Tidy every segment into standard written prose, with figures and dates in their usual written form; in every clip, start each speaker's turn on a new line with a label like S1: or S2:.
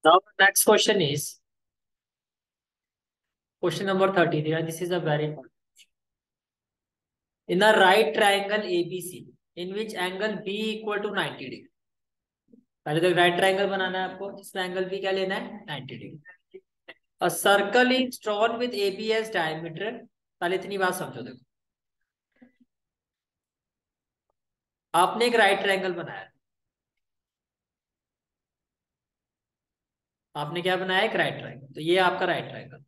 S1: Now, next question is question number 13. Yeah, this is a very important. In a right triangle ABC, in which angle B equal to 90 degree. पहले तो right triangle बनाना है आपको, जिसमें angle B क्या लेना है 90 degree. A circle is drawn with AB as diameter. पहले इतनी बात समझो. देखो, आपने एक राइट ट्रायंगल बनाया. आपने क्या बनाया, एक राइट ट्रायंगल. तो ये आपका राइट ट्रायंगल.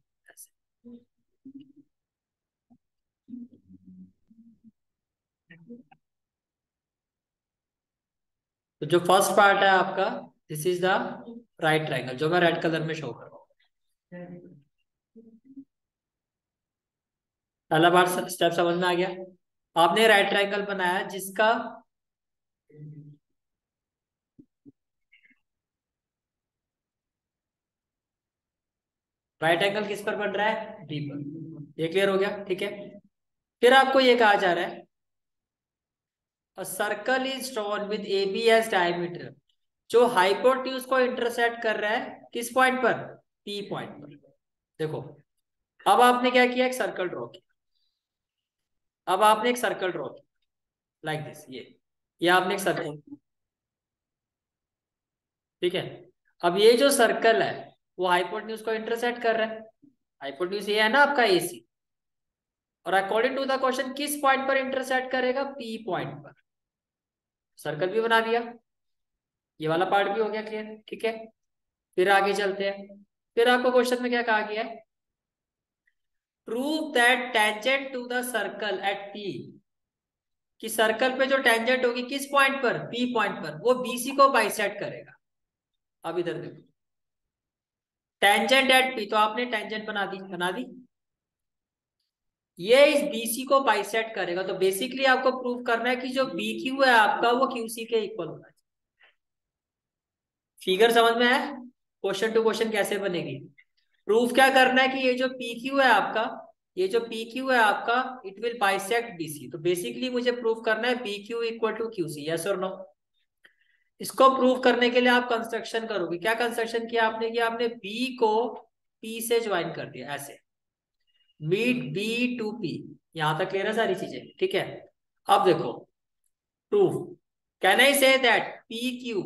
S1: तो जो फर्स्ट पार्ट है आपका, this is the right triangle, जो मैं रेड कलर में शो कर रहा हूँ. पहला बार स्टेप समझ में आ गया. आपने राइट ट्रायंगल बनाया जिसका राइट एंगल किस पर बन रहा है, बी पर. ये क्लियर हो गया, ठीक है. फिर आपको ये कहा जा रहा है a circle is drawn with AB as diameter. जो हाइपोटेन्यूज को इंटरसेक्ट कर रहा है किस पॉइंट पर, P पॉइंट पर. देखो, अब आपने क्या किया, एक सर्कल ड्रॉ किया. अब आपने एक सर्कल ड्रॉ किया लाइक दिस. ये आपने एक सर्कल, ठीक है. अब ये जो सर्कल है वो हाइपोटेन्यूज को इंटरसेक्ट कर रहा है. हाइपोटेन्यूज ये है ना आपका AC. और अकॉर्डिंग टू द क्वेश्चन किस पॉइंट पर इंटरसेक्ट करेगा, P पॉइंट पर. सर्कल भी बना दिया, ये वाला पार्ट भी हो गया क्लियर, ठीक है. फिर आगे चलते हैं. फिर आपको क्वेश्चन में क्या कहा गया है, prove that tangent to the circle at P. कि सर्कल पे जो टेंजेंट होगी किस पॉइंट पर, P पॉइंट पर, वो BC को बाइसेक्ट करेगा. अब इधर देखो, टेंजेंट एट P, तो आपने टेंजेंट बना दी. ये इस BC को बाइसेक्ट करेगा. तो बेसिकली आपको प्रूव करना है कि जो BQ है आपका वो QC के इक्वल होना चाहिए. फिगर समझ में है, क्वेश्चन टू क्वेश्चन कैसे बनेगी. प्रूफ क्या करना है कि ये जो PQ है आपका, ये जो PQ है आपका, इट विल बाइसेक्ट BC. तो बेसिकली मुझे प्रूफ करना है BQ equal to QC. Yes और नो. इसको प्रूव करने के लिए आप कंस्ट्रक्शन करोगे. क्या कंस्ट्रक्शन किया आपने, कि आपने B को P से ज्वाइन कर दिया ऐसे. Meet B to P. यहां तक क्लियर है सारी चीजें, ठीक है. अब देखो proof. Can I say that PQ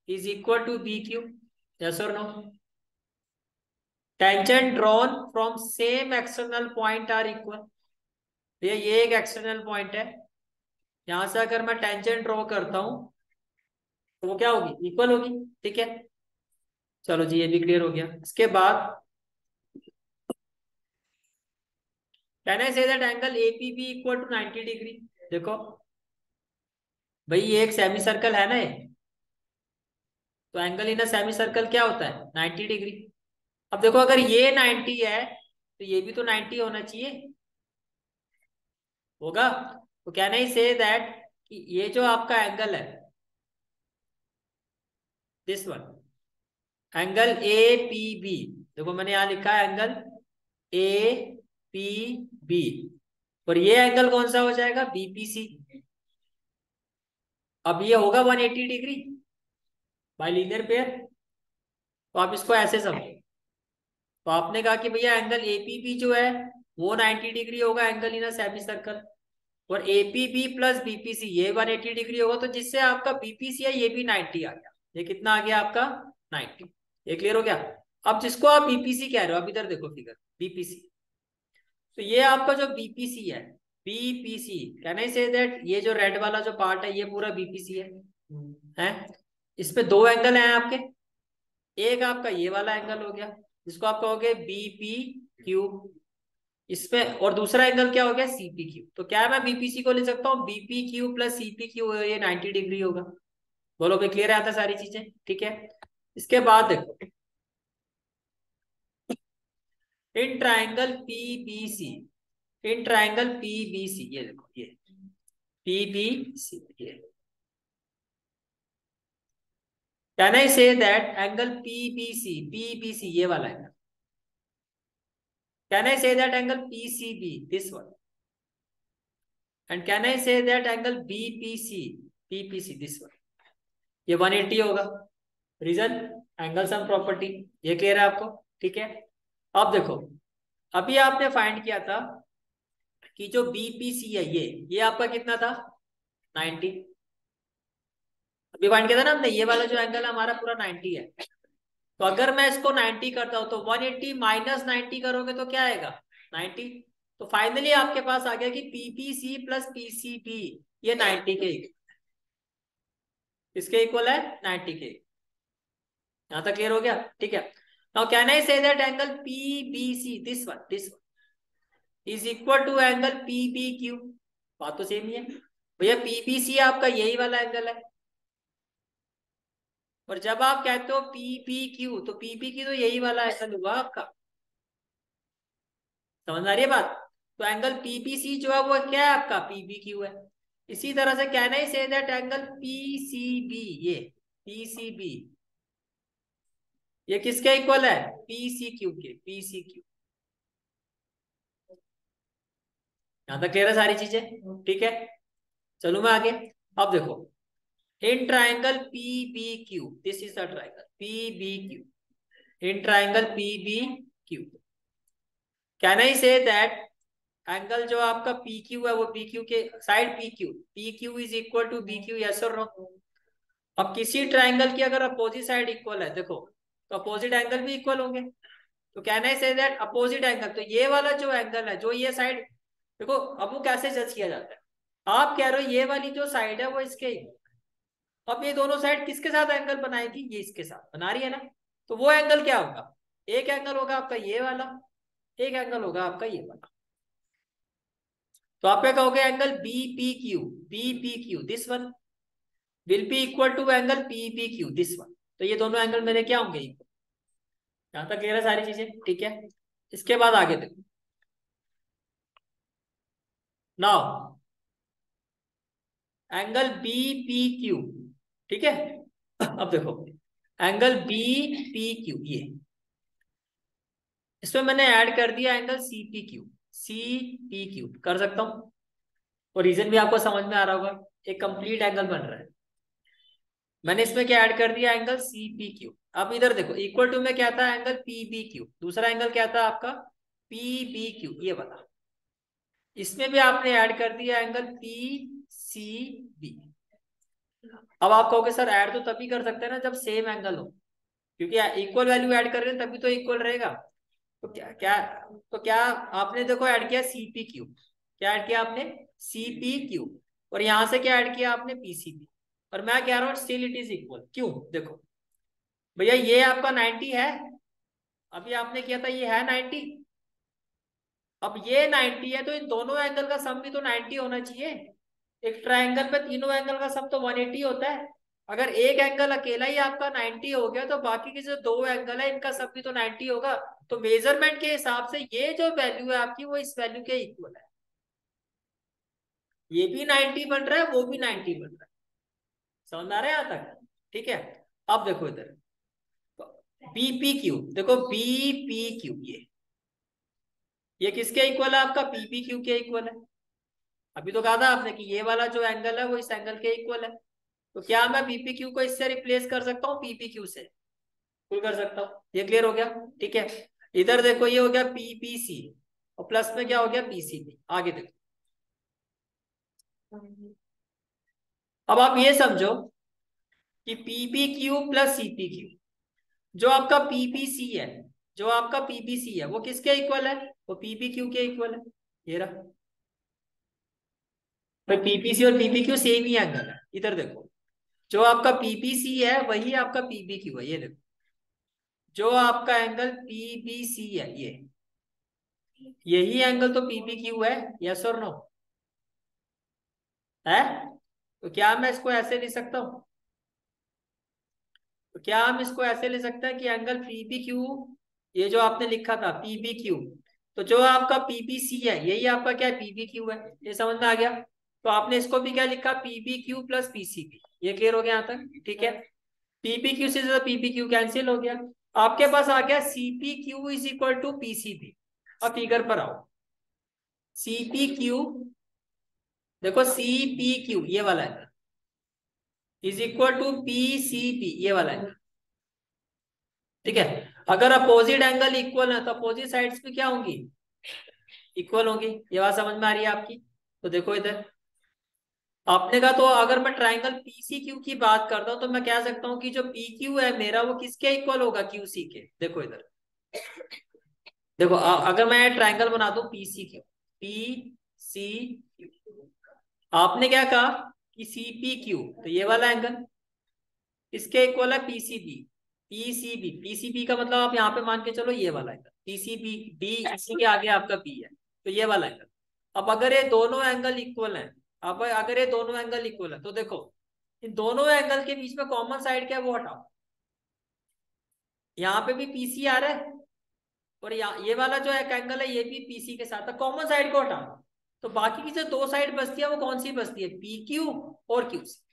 S1: is equal to BQ. Yes और no. Tangent drawn from same external point are equal. भैया ये एक एक्सटर्नल पॉइंट है, यहां से अगर मैं टेंजेंट ड्रॉ करता हूं तो वो क्या होगी, इक्वल होगी, ठीक है. चलो जी, ये भी क्लियर हो गया. इसके बाद can I say that angle APB equal to 90 degree. देखो भाई, ये एक सेमी सर्कल है ना ये, तो angle in a semi circle क्या होता है, 90 डिग्री. अब देखो, अगर ये 90 है तो ये भी तो 90 होना चाहिए, होगा. तो कैन आई से दैट कि ये जो आपका एंगल है, दिस वन, एंगल APB. देखो मैंने यहां लिखा है एंगल APB. और ये एंगल कौन सा हो जाएगा, BPC. अब ये होगा 180 डिग्री बाय लीनियर पेयर. तो आप इसको ऐसे समझो. तो आपने कहा कि भैया एंगल APB जो है वो 90 डिग्री होगा, एंगल इन सेमी सर्कल. और APB प्लस BPC ये 180 डिग्री होगा. तो जिससे आपका BPC है ये भी 90 आ गया. ये कितना आ गया आपका, 90. ये क्लियर हो गया. अब जिसको आप BPC कह रहे हो, अब इधर देखो फिगर BPC. तो ये आपका जो BPC है, BPC, can I say that ये जो रेड वाला जो पार्ट है ये पूरा BPC है. इसमें दो एंगल हैं आपके. एक आपका ये वाला एंगल हो गया जिसको आप कहोगे BPQ. इसमें और दूसरा एंगल क्या हो गया, CPQ. तो क्या है, मैं BPC को ले सकता हूँ BPQ प्लस CPQ, ये 90 डिग्री होगा. बोलो भाई, क्लियर आता सारी चीजें, ठीक है. इसके बाद देखो, in triangle PBC, in triangle PBC, ये देखो ये PBC. ये can I say that angle PBC ये वाला angle. Can I say that angle PCB, this one. And can I say that angle BPC, PPC, this one. ये 180 होगा. Reason angle sum property. ये clear है आपको? ठीक है। अब देखो, अभी आपने फाइंड किया था कि जो बीपीसी है ये आपका कितना था? 90। अभी फाइंड किया था ना हमने, ये वाला जो एंगल है हमारा पूरा 90 है। तो अगर मैं इसको 90 करता हूं तो 180 माइनस 90 करोगे तो क्या आएगा? 90। तो फाइनली आपके पास आ गया कि पीपीसी प्लस पीसीबी ये 90 के इसके इक्वल है, 90 के। यहां तक क्लियर हो गया? ठीक है। Now can I say that angle PBC this one is equal to angle PBQ? बात तो सेम ही है भैया, पीबीसी आपका यही वाला एंगल है, और जब आप कहते हो पीबीक्यू तो पीबीक्यू तो यही वाला एंगल हुआ आपका। समझ आ रही है बात? तो एंगल पीबीसी जो है वो क्या है आपका? पीबीक्यू है। इसी तरह से कहना ही से दैट एंगल पीसीबी, ये पीसीबी ये किसके इक्वल है? पीसीक्यू के, पीसीक्यू। यहां तक क्लियर है सारी चीजें? ठीक है, चलो मैं आगे। अब देखो, in triangle PBQ, this is the triangle PBQ, in triangle PBQ can I say that angle जो आपका पी क्यू है वो पी क्यू के side P Q is equal to B Q, yes और नो? अब किसी ट्राइंगल की अगर अपोजिट साइड इक्वल है देखो, तो अपोजिट एंगल भी इक्वल होंगे। तो can I say that opposite angle, तो ये वाला जो एंगल है जो ये साइड, देखो अब वो कैसे जज किया जाता है? आप कह रहे हो ये वाली जो साइड है वो इसके equal है। अब ये दोनों साइड किसके साथ एंगल बनाएगी? ये इसके साथ बना रही है ना। तो वो एंगल क्या होगा? एक एंगल होगा आपका ये वाला, एक एंगल होगा आपका ये वाला। तो आप क्या कहोगे? Angle B P Q this one will be equal to angle P P Q this one. तो ये दोनों एंगल मेरे क्या होंगे? इक्वल। यहां तक क्लियर है सारी चीजें? ठीक है, इसके बाद आगे देखो। Now angle B P Q, ठीक है। अब देखो, एंगल बी पी क्यू ये, इसमें मैंने ऐड कर दिया angle C P Q, C P Q कर सकता हूं। और रीजन भी आपको समझ में आ रहा होगा, एक कंप्लीट एंगल बन रहा है। मैंने इसमें क्या ऐड कर दिया? Angle C P Q. अब इधर देखो, इक्वल टू में क्या था? Angle P B Q. दूसरा एंगल क्या था आपका? पी बी क्यू, ये वाला। इसमें भी आपने ऐड कर दिया एंगल पी सी बी। अब आप कहोगे सर ऐड तो तभी कर सकते हैं ना जब सेम एंगल हो, क्योंकि इक्वल वैल्यू ऐड कर रहे हैं तभी तो इक्वल रहेगा। तो क्या क्या तो क्या आपने देखो ऐड किया सी पी क्यू, क्या ऐड किया आपने? C P Q. और यहां से क्या ऐड किया आपने? पीसीबी। और मैं कह रहा हूं स्टिल इट इज इक्वल। क्यों? देखो भैया, ये आपका 90 है, अभी आपने किया था ये है 90। अब ये 90 है तो इन दोनों एंगल का सम भी तो 90 होना चाहिए। एक ट्रायंगल पे तीनों एंगल का सम तो 180 होता है। अगर एक एंगल अकेला ही आपका 90 हो गया तो बाकी के जो दो एंगल है इनका सम भी तो 90 होगा। तो मेजरमेंट के हिसाब से ये जो वैल्यू है आपकी वो इस वैल्यू के इक्वल है। ये भी 90 बन रहा है, वो भी 90 बन रहा है। समझ में आ रहा है यहां तक? ठीक है। अब देखो इधर, बीपी क्यू, देखो बीपी क्यू ये किसके इक्वल है आपका? पीपी क्यू के इक्वल है। अभी तो कहा था आपने कि ये वाला जो एंगल है वो इस एंगल के इक्वल है। तो क्या मैं पीपी क्यू को इससे रिप्लेस कर सकता हूँ? पीपी क्यू से बिल्कुल कर सकता हूँ। ये क्लियर हो गया? ठीक है। इधर देखो, ये हो गया पीपीसी और प्लस में क्या हो गया? पीसीबी। आगे देखो, अब आप ये समझो कि PP Q plus CP Q, जो आपका पीपीसी है, जो आपका पीपीसी है वो किसके इक्वल है? वो पीपी क्यू के इक्वल है। ये रहा भाई, पीपीसी और पीपी क्यू सेम ही एंगल है। इधर देखो, जो आपका पीपीसी है वही आपका पीपी क्यू है। ये देखो, जो आपका एंगल पीबीसी है ये, यही एंगल तो पीपी क्यू है। यस और नो? है? तो क्या मैं इसको ऐसे लिख सकता हूँ? तो क्या हम इसको ऐसे ले सकते हैं कि एंगल पीबी क्यू, ये जो आपने लिखा था पीबी क्यू, तो जो आपका पीबीसी है यही आपका क्या है? पीबी क्यू है। ये समझ में आ गया? तो आपने इसको भी क्या लिखा? PB Q plus PCB. ये क्लियर हो गया यहाँ तक? ठीक है। पीपी क्यू से पीपी क्यू कैंसिल हो गया। आपके पास आ गया CP Q is equal to PCB. अब फिगर पर आओ, सीपी क्यू, देखो सीपी क्यू ये वाला है, इज इक्वल टू पीसीबी ये वाला है। ठीक है। अगर अपोजिट एंगल इक्वल है तो अपोजिट साइड्स भी क्या होंगी, इक्वल होंगी। ये बात समझ में आ रही है आपकी? तो देखो इधर आपने कहा, तो अगर मैं ट्राइंगल पीसीक्यू की बात करता हूं तो मैं कह सकता हूं कि जो पीक्यू है मेरा वो किसके इक्वल होगा, क्यूसी के। देखो इधर, देखो अगर मैं ट्राइंगल बना दूं पीसीक्यू, पी सी क्यू, आपने क्या कहा कि सीपीक्यू, तो ये वाला एंगल इसके इक्वल है पीसीबी। पीसीबी, पीसीबी का मतलब आप यहाँ पे मान के चलो ये वाला एंगल पीसीबी, डी इसी के आगे आपका पी है, तो ये वाला एंगल। अब अगर ये दोनों एंगल इक्वल हैं, अब अगर ये दोनों एंगल इक्वल है तो देखो इन दोनों एंगल के बीच में कॉमन साइड क्या है वो हटाओ। यहाँ पे भी पीसी आ रहा है और यहाँ ये वाला जो एक एंगल है ये भी पीसी के साथ है, कॉमन साइड को हटाओ। तो बाकी की जो दो साइड बचती है वो कौन सी बचती है, पी क्यू और क्यू सी।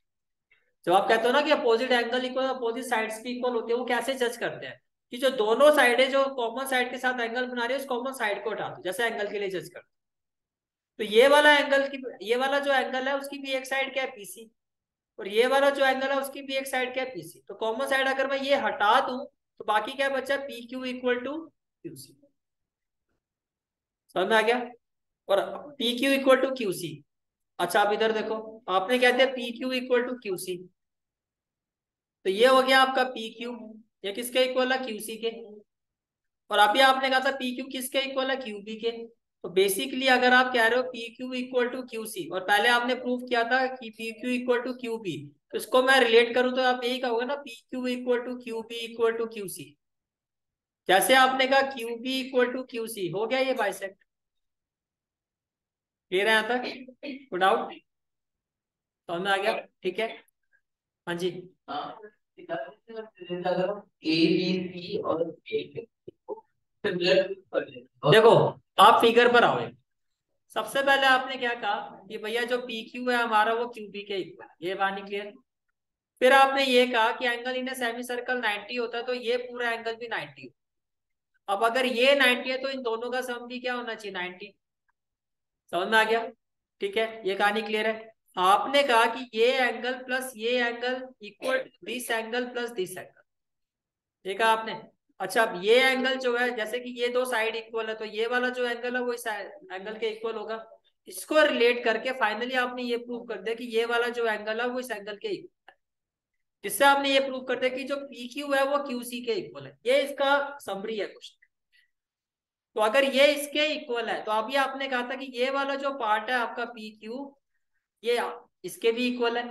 S1: जब आप कहते हो ना कि opposite angle equal, opposite sides भी इक्वल होती है, वो कैसे जज करते हैं कि जो दोनों साइड जो कॉमन साइड के साथ एंगल बना रही है उस कॉमन साइड को हटा दो, जैसे एंगल के लिए जज करते हैं। तो ये वाला एंगल की, ये वाला जो एंगल है उसकी भी एक साइड क्या है पीसी, और ये वाला जो एंगल है उसकी भी एक साइड क्या है पीसी। तो कॉमन साइड अगर मैं ये हटा दूं तो बाकी क्या बचा, P Q equal to Q C. समझ में आ गया? और P Q equal to Q C. अच्छा आप इधर देखो, आपने क्या दिया, P Q equal to Q C, तो ये हो गया आपका पी क्यू, ये किसके इक्वल है, क्यू सी के। और अभी आपने कहा था पी क्यू किसके इक्वल है, क्यू बी के। तो बेसिकली अगर आप कह रहे हो P Q equal to Q C, और पहले आपने प्रूव किया था कि P Q equal to Q B, तो इसको मैं रिलेट करूं तो आप यही कहोगे ना, P Q equal to Q B equal to Q C. जैसे आपने कहा Q B equal to Q C, हो गया ये बाइसेक्ट। क्लियर है यहाँ तक, कोई डाउट? समझ में आ गया? ठीक है, हाँ जी। ए बी सी और देखो आप फिगर पर आओ। सबसे पहले आपने क्या कहा कि भैया जो पी क्यू है हमारा वो क्यू बी के इक्वल है, ये बात नहीं क्लियर? फिर आपने ये कहा कि एंगल इन सेमी सर्कल 90 होता है, तो ये पूरा एंगल भी 90 हो। अब अगर ये 90 है तो इन दोनों का सम भी क्या होना चाहिए, 90। समझ में आ गया? ठीक है, ये कहानी क्लियर है। आपने कहा कि ये एंगल प्लस ये angle equal this angle plus this angle, देखा आपने? अच्छा अब ये एंगल जो है, जैसे कि ये दो साइड इक्वल है तो ये वाला जो एंगल है वो इस एंगल के इक्वल होगा। इसको रिलेट करके फाइनली आपने ये प्रूव कर दिया कि ये वाला जो एंगल है वो इस एंगल के इक्वल है। जिससे आपने ये प्रूव कर दिया कि जो पी क्यू है वो क्यू सी के इक्वल है। ये इसका समरी है क्वेश्चन। तो अगर ये इसके इक्वल है तो अभी आपने कहा था कि ये वाला जो पार्ट है आपका पी क्यू, ये इसके भी इक्वल है।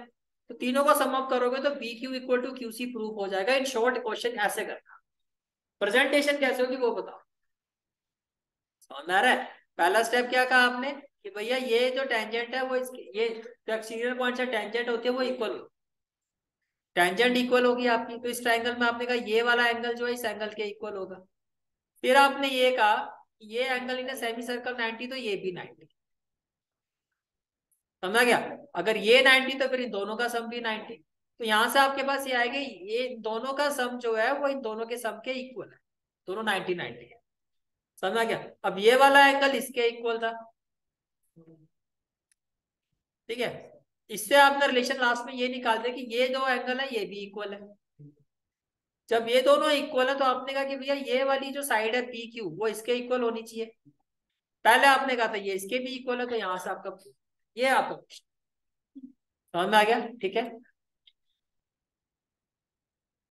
S1: तो तीनों को सम अप करोगे तो P Q equal to Q C prove हो जाएगा। इन शॉर्ट क्वेश्चन ऐसे करना। प्रेजेंटेशन कैसे होगी वो बताओ। समझ में आ रहा है? पहला स्टेप क्या कहा आपने कि भैया ये जो टेंजेंट है वो इसके, ये जो एक्सटीरियर पॉइंट से टेंजेंट होती है वो इक्वल हो, टेंजेंट इक्वल होगी आपकी। तो इस ट्रायंगल में आपने कहा ये वाला एंगल जो है इस एंगल के इक्वल होगा। फिर आपने ये कहा कि ये एंगल इन सेमी सर्कल 90, तो ये भी 90। समझा गया? अगर ये 90 तो फिर इन दोनों का सम भी 90। तो यहां से आपके पास ये आएगा, ये इन दोनों का सम जो है वो इन दोनों के सम के इक्वल है, दोनों 90 90 है। समझा गया? अब ये वाला एंगल इसके इक्वल था, ठीक है। इससे आपका रिलेशन लास्ट में ये निकाल दिया कि ये दो एंगल है ये भी इक्वल है। जब ये दोनों इक्वल है तो आपने कहा कि भैया ये वाली जो साइड है पी क्यू वो इसके इक्वल होनी चाहिए। पहले आपने कहा था ये इसके भी इक्वल है, तो यहां से आपका ये आपका समझ में आ गया? ठीक है।